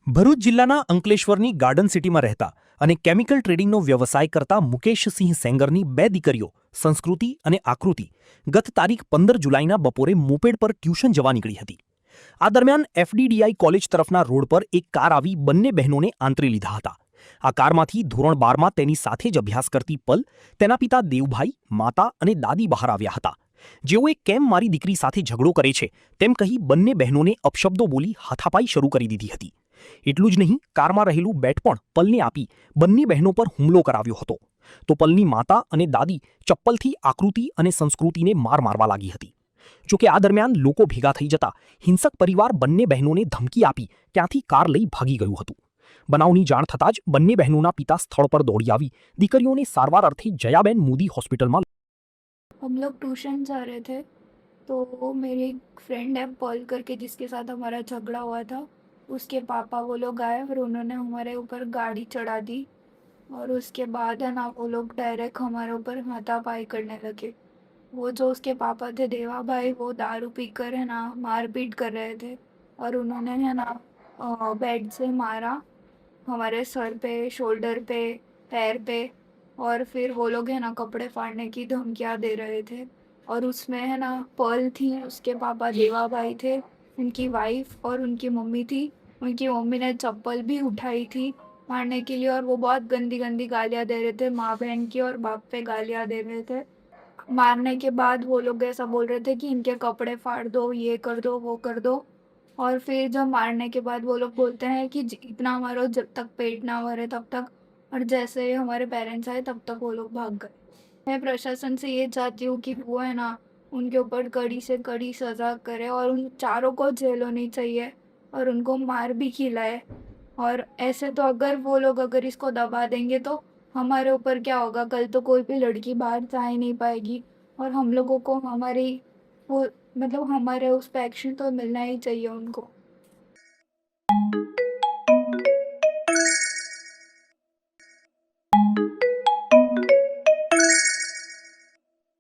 ભરૂચ જિલ્લાના અંકલેશ્વરની ગાર્ડન સિટીમાં રહેતા અને કેમિકલ ટ્રેડિંગનો વ્યવસાય કરતા મુકેશસિંહ સેંગરની બે દીકરીઓ સંસ્કૃતિ અને આકૃતિ ગત તારીખ 15 જુલાઈના બપોરે મોપેડ પર ટ્યુશન જવા નીકળી હતી. આ દરમિયાન એફડીડીઆઈ કોલેજ તરફના રોડ પર એક કાર આવી બંને બહેનોને આંતરી લીધા હતા. આ કારમાંથી ધોરણ 12માં તેની સાથે જ અભ્યાસ કરતી પલ, તેના પિતા દેવભાઈ, માતા અને દાદી બહાર આવ્યા હતા. જેઓએ કેમ મારી દીકરી સાથે ઝઘડો કરે છે તેમ કહી બંને બહેનોને અપશબ્દો બોલી હાથાપાઈ શરૂ કરી દીધી હતી. એટલું જ નહીં, કારમાં રહેલું બેટ પણ પલને આપી બંને બહેનો પર હુમલો કરાવ્યો હતો. તો પલની માતા અને દાદી ચપ્પલથી આકૃતિ અને સંસ્કૃતિને માર મારવા લાગી હતી. જોકે આ દરમિયાન લોકો ભેગા થઈ જતા હિંસક પરિવાર બંને બહેનોને ધમકી આપી ત્યાંથી કાર લઈ ભાગી ગયું હતું. બનાવની જાણ થતાં જ બંને બહેનોના પિતા સ્થળ પર દોડી આવી દીકરીઓને સારવાર અર્થે જયાબેન મોદી હોસ્પિટલમાં. हम लोग ट्यूशन जा रहे थे तो मेरी एक फ्रेंड है पॉल करके जिसके साथ हमारा झगड़ा हुआ था। उसके पापा वो लोग आए और उन्होंने हमारे ऊपर गाड़ी चढ़ा दी और उसके बाद है ना वो लोग डायरेक्ट हमारे ऊपर हाथापाई करने लगे। वो जो उसके पापा थे देवा भाई, वो दारू पीकर है ना मारपीट कर रहे थे और उन्होंने है ना बेड से मारा हमारे सर पे, शोल्डर पे, पैर पे। और फिर वो लोग है ना कपड़े फाड़ने की धमकियाँ दे रहे थे। और उसमें है ना पर्ल थी, उसके पापा देवा भाई थे, उनकी वाइफ और उनकी मम्मी थी। उनकी मम्मी ने चप्पल भी उठाई थी मारने के लिए और वो बहुत गंदी गंदी गालियाँ दे रहे थे, माँ बहन की और बाप पे गालियाँ दे रहे थे। मारने के बाद वो लोग ऐसा बोल रहे थे कि इनके कपड़े फाड़ दो, ये कर दो, वो कर दो। और फिर जब मारने के बाद वो लोग बोलते हैं कि इतना मारो जब तक पेट ना भरे तब तक। और जैसे ही हमारे पेरेंट्स आए तब तक वो लोग भाग गए। मैं प्रशासन से ये चाहती हूँ कि वो है ना उनके ऊपर कड़ी से कड़ी सज़ा करे और उन चारों को जेल होनी चाहिए और उनको मार भी खिलाए। और ऐसे तो अगर वो लोग अगर इसको दबा देंगे तो हमारे ऊपर क्या होगा? कल तो कोई भी लड़की बाहर जा ही नहीं पाएगी और हम लोगों को हमारी वो मतलब हमारे उस पे एक्शन तो मिलना ही चाहिए उनको।